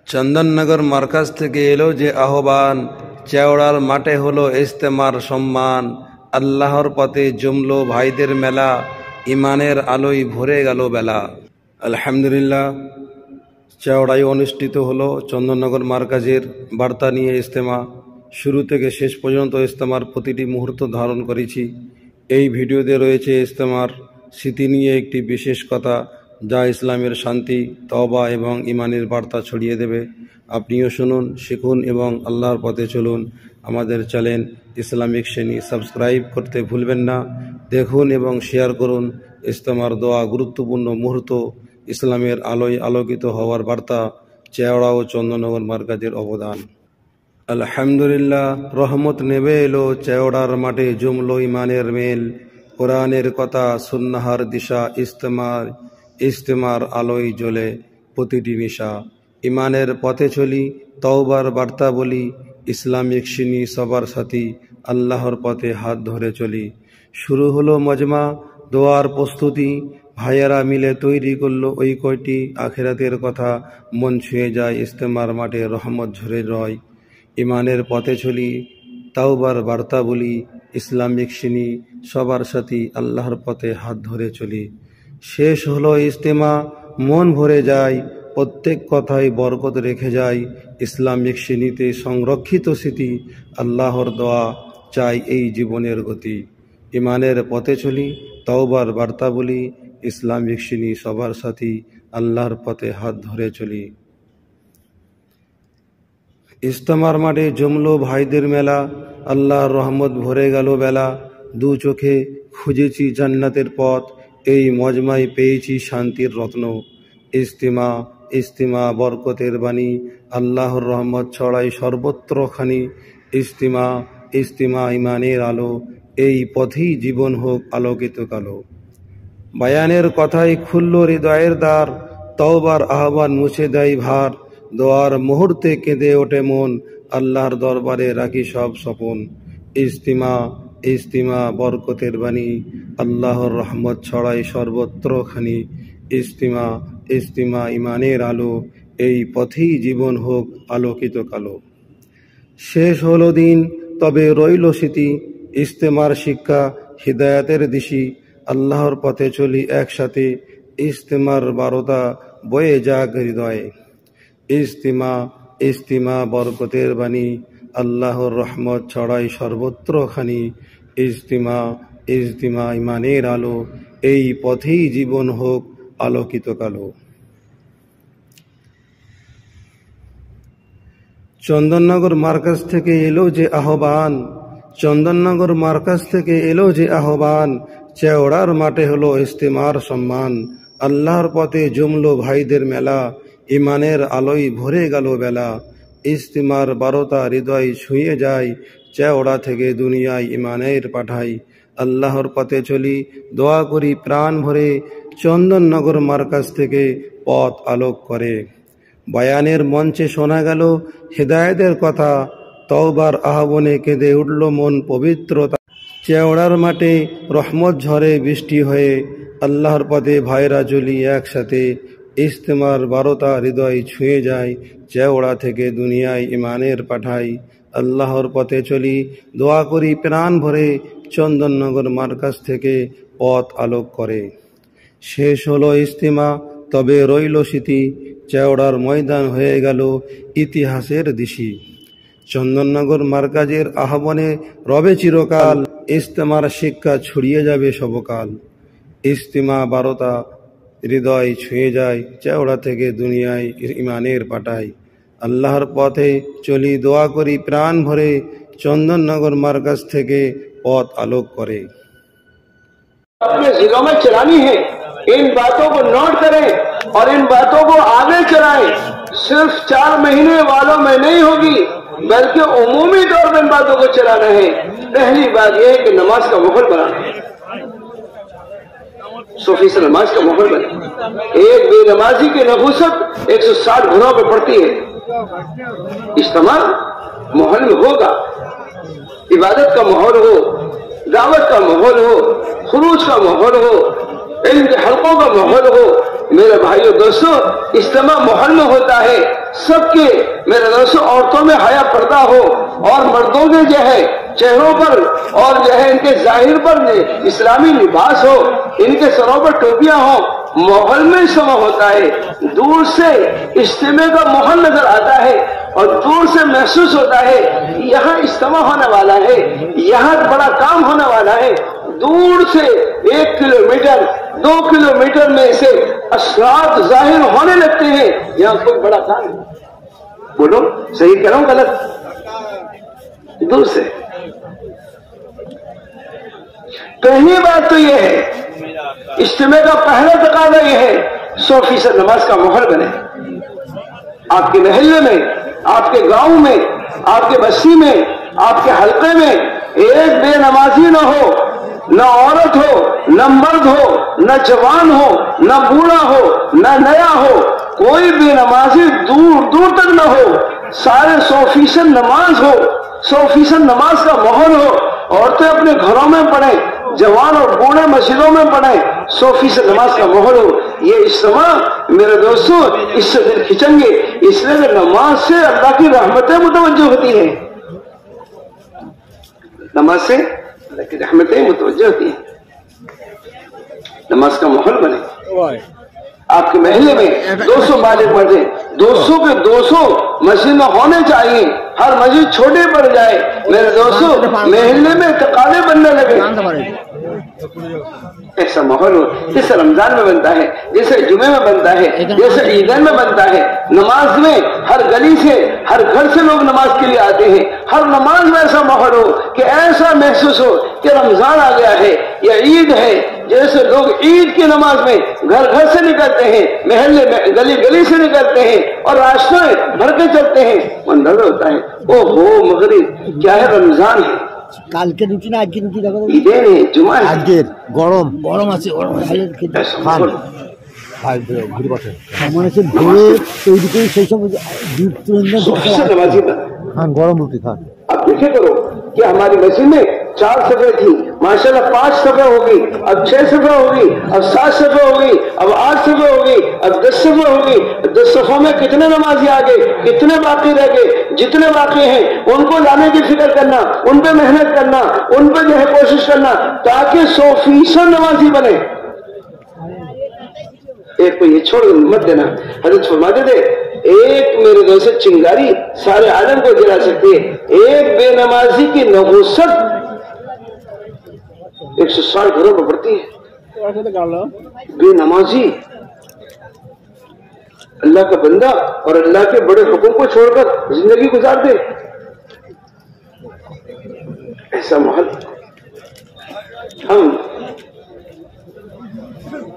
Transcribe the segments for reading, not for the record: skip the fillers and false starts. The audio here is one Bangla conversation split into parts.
চন্দননগর মার্কাজ থেকে এলো যে আহ্বান, চেওড়ার মাঠে হলো ইজতেমার সম্মান। আল্লাহর পথে জমলো ভাইদের মেলা, ইমানের আলোয় ভরে গেল বেলা। আলহামদুলিল্লাহ, চেওড়ায় অনুষ্ঠিত হলো চন্দননগর মার্কাজের বার্তা নিয়ে ইজতেমা। শুরু থেকে শেষ পর্যন্ত ইজতেমার প্রতিটি মুহূর্ত ধারণ করেছি। এই ভিডিওতে রয়েছে ইজতেমার স্মৃতি নিয়ে একটি বিশেষ কথা, যা ইসলামের শান্তি, তওবা এবং ইমানের বার্তা ছড়িয়ে দেবে। আপনিও শুনুন, শিখুন এবং আল্লাহর পথে চলুন। আমাদের চ্যানেল ইসলামিক শ্রেণী সাবস্ক্রাইব করতে ভুলবেন না। দেখুন এবং শেয়ার করুন। ইজতেমার দোয়া, গুরুত্বপূর্ণ মুহূর্ত, ইসলামের আলোয় আলোকিত হওয়ার বার্তা, চেওড়া ও চন্দননগর মার্কাজের অবদান। আলহামদুলিল্লাহ, রহমত নেমে এলো চেওড়ার মাঠে, জমলো ইমানের মেল। কোরআনের কথা, সুন্নাহর দিশা, ইজতেমার আলোয় জ্বলে প্রতিটি নিশা। ইমানের পথে চলি, তওবার বার্তা বলি, ইসলামিক শ্রেণী সবার সাথী, আল্লাহর পথে হাত ধরে চলি। শুরু হলো মজমা, দোয়ার প্রস্তুতি, ভাইয়েরা মিলে তৈরি করলো ওই কয়টি, আখিরাতের কথা মন ছুঁয়ে যায়। ইজতেমার মাঠে রহমত ঝরে রয়। ইমানের পথে চলি, তাওবার বার্তা বলি, ইসলামিক শ্রেণী সবার সাথী, আল্লাহর পথে হাত ধরে চলি। শেষ হলো ইজতেমা, মন ভরে যায়, প্রত্যেক কথায় বরকত রেখে যায়। ইসলামিক শ্রেণীতে সংরক্ষিত স্মৃতি, আল্লাহর দোয়া চাই এই জীবনের গতি। ইমানের পথে চলি, তওবার বার্তা বলি, ইসলামিক শ্রেণী সবার সাথী, আল্লাহর পথে হাত ধরে চলি। ইজতেমার মাঠে জমলো ভাইদের মেলা, আল্লাহর রহমত ভরে গেল বেলা। দু চোখে খুঁজেছি জান্নাতের পথ, এই মজমায় পেয়েছি শান্তির রত্ন। ইজতেমা বরকতের বাণী, আল্লাহর রহমত ছড়াই সর্বত্রখানি। ইজতেমা ইমানের আলো, এই পথেই জীবন হোক আলোকিত কালো। বায়ানের কথাই খুলল হৃদয়ের দ্বার, তওবার আহ্বান মুছে দেয় ভার। দোয়ার মুহূর্তে কেঁদে ওঠে মন, আল্লাহর দরবারে রাখি সব স্বপন। ইজতেমা বরকতের বাণী, আল্লাহর রহমত ছড়াই সর্বত্রখানি। ইজতেমা ইমানের আলো, এই পথেই জীবন হোক আলোকিত কালো। শেষ হলো দিন, তবে রইল স্মৃতি, ইজতেমার শিক্ষা, হিদায়াতের দিশি। আল্লাহর পথে চলি একসাথে, ইজতেমার বারতা বয়ে যাক হৃদয়ে। ইজতেমা বরকতের বাণী, আল্লাহর রহমত ছড়াই সর্বত্রখানি। ইজতেমা ইমানের আলো, এই পথেই জীবন হোক আলোকিত কালো। চন্দননগর মার্কাজ থেকে এলো যে আহ্বান, চন্দননগর মার্কাজ থেকে এলো যে আহ্বান। চেওড়ার মাঠে হলো ইজতেমার সম্মান, আল্লাহর পথে জমলো ভাইদের মেলা। ইমানের আলোয় ভরে গেল বেলা, ইজতেমার বারতা হৃদয় ছুঁয়ে যায়। চেওড়া থেকে দুনিয়ায় ইমানের পাঠাই, আল্লাহর পথে চলি, দোয়া করি প্রাণ ভরে। চন্দননগর মার্কাজ থেকে পথ আলোক করে। বায়ানের মঞ্চে শোনা গেল হিদায়াতের কথা, তওবার আহ্বানে কেঁদে উঠল মন পবিত্রতা। চেওড়ার মাঠে রহমত ঝরে বৃষ্টি হয়ে, আল্লাহর পথে ভাইরা চলি একসাথে। ইজতেমার বারতা হৃদয় ছুঁয়ে যায়, চেওড়া থেকে দুনিয়ায় ইমানের পাঠাই, আল্লাহর পথে চলি, দোয়া করি প্রাণ ভরে। চন্দননগর মার্কাজ থেকে পথ আলোক করে। শেষ হলো ইজতেমা, তবে রইল স্মৃতি, চেওড়ার ময়দান হয়ে গেল ইতিহাসের দিশি। চন্দননগর মার্কাজের আহ্বানে রবে চিরকাল, ইজতেমার শিক্ষা ছড়িয়ে যাবে সবকাল। ইজতেমা বারতা হৃদয় ছুঁয়ে যায়, চেওড়া থেকে দুনিয়ায় ইমানের পাঠাই, আল্লাহর পথে চলি, দোয়া করি প্রাণ ভরে। চন্দননগর মার্কাজ থেকে পথ আলোক করে। अपने जिलों में चलानी है, इन बातों को नोट करें और इन बातों को आगे चलाएं। सिर्फ 4 महीने वालों में नहीं होगी, बल्कि उमूमी तौर पर इन बातों को चलाना है। पहली बात यह है कि नमाज का माहौल बनाना है, सूफी से नमाज का माहौल बने। एक बेनमाजी की नफूसत 160 गुनाहों पर पड़ती है। इज्तिमा माहौल में होगा, इबादत का माहौल हो, दावत का माहौल हो, खुरूज का माहौल हो, इल्म के हलकों का माहौल हो। मेरे भाइयों दोस्तों, इज्तिमा माहौल में होता है, सबके मेरे दोस्तों औरतों में हया पर्दा हो और मर्दों के जो है चेहरों पर और जो है इनके जाहिर पर इस्लामी लिबास हो, इनके सरों पर टोपियां हो। माहौल में इज्तिमा होता है, दूर से इज्तिमा का माहौल नजर आता है और दूर से महसूस होता है यहाँ इज्तिमा होने वाला है, यहाँ बड़ा काम होने वाला है। दूर से 1 किलोमीटर 2 किलोमीटर में से असरात जाहिर होने लगते हैं, यहाँ कोई बड़ा काम है। बोलो सही कह रहा हूं गलत? दूर से। पहली बात तो यह है, इज्तिमा का पहला तकाजा यह है 100% नमाज का माहौल बने। आपके महल्ले में, आपके गांव में, आपके बस्ती में, आपके हल्के में एक बेनमाजी न हो, न औरत हो, न मर्द हो, न जवान हो, न बूढ़ा हो, न नया हो, कोई बेनमाजी दूर दूर तक न हो। सारे 100% नमाज हो, 100% नमाज का माहौल हो। औरतें अपने घरों में पढ़े, जवान और बूढ़े मस्जिदों में पढ़े, 100% नमाज का माहौल हो। ये इज्तिमा मेरे दोस्तों इससे दिल खिंचेंगे, इसलिए नमाज से अल्लाह की रहमतें मुतवज्जो होती है। नमाज से अल्लाह की रहमतें मुतवज्जो होती है। नमाज का माहौल बने। आपके महल्ले में 200 बालिग मस्जिद, 200 के 200 मस्जिद में होने चाहिए। हर मस्जिद छोटे पड़ जाए मेरे दोस्तों, महल्ले में तकाले बनने लगे। ऐसा माहौल हो जैसे रमजान में बनता है, जैसे जुमे में बनता है, जैसे ईदैन में बनता है। नमाज में हर गली से, हर घर से लोग नमाज के लिए आते हैं। हर नमाज में ऐसा माहौल हो कि ऐसा महसूस हो कि रमजान आ गया है या ईद है। जैसे लोग ईद की नमाज में घर घर से निकलते हैं, महल्ले में गली गली से निकलते हैं और रास्ते भर के चलते हैं। मंडल होता है ओहो मगरिब क्या है, रमजान है। কালকে রুটি না আজকে রুটি দেখো ঈদের জুমা আজকের গরম গরম আছে গরম খান ঘুরে বসে মানে সে ভোরে তৈরি করে সেই সব দুধ তুলে খান गरम रोटी खान। अब देखे करो कि हमारी मस्जिद में 4 सफे थी, माशाल्लाह 5 सफे होगी, अब 6 सफे होगी, अब 7 सफे होगी, अब 8 सफे होगी, अब 10 सफे होगी। 10 सफों में कितने नमाजी आ गए, कितने बाकी रह गए। जितने बाकी हैं उनको लाने की फिक्र करना, उन पे मेहनत करना, उन पे जो है कोशिश करना ताकि 100% नमाजी बने। एक को ये छोड़ मत देना, हजरत फरमाते थे एक मेरे दोस्त चिंगारी सारे आलम को जला सकती है, एक बेनमाजी की नहुसत 160 घरों में पड़ती है। बेनमाजी अल्लाह का बंदा और अल्लाह के बड़े हुक्म को छोड़कर जिंदगी गुजार दे, ऐसा माहौल। हम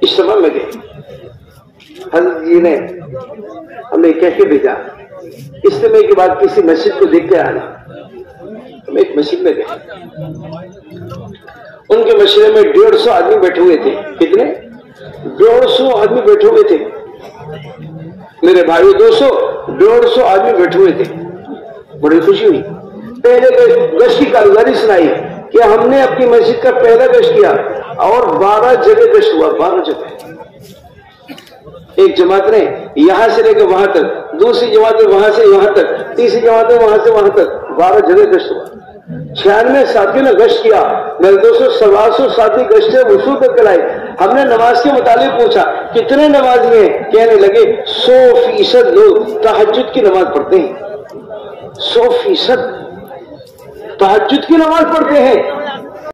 इज्तिमा में गए, हज़रत जी ने हमें कह के भेजा इज्तिमा के बाद किसी मस्जिद को देख के आना। हम एक मस्जिद में गए, उनके मस्जिद में 150 आदमी बैठे हुए थे। कितने? 150 आदमी बैठे हुए थे मेरे भाई। 150 आदमी बैठे हुए थे। बड़ी खुशी हुई। पहले गश्त की कारोबारी सुनाई कि हमने अपनी मस्जिद का पहला गश्त किया और 12 जगह गश्त हुआ। 12 जगह एक जमात ने यहां से लेकर वहां तक, दूसरी जमात ने वहां से यहां तक, तीसरी जमात ने वहां से वहां तक, 12 जगह गश्त हुआ। 96 साथियों ने गश्त किया। मेरे दोस्तों 125 साथी गश्त वसूल कर कराई। हमने नमाज के मुतालिक पूछा कितने नमाजी हैं, कहने लगे 100% लोग तहज्जुद की नमाज पढ़ते हैं। 100% तहज्जुद की नमाज पढ़ते हैं।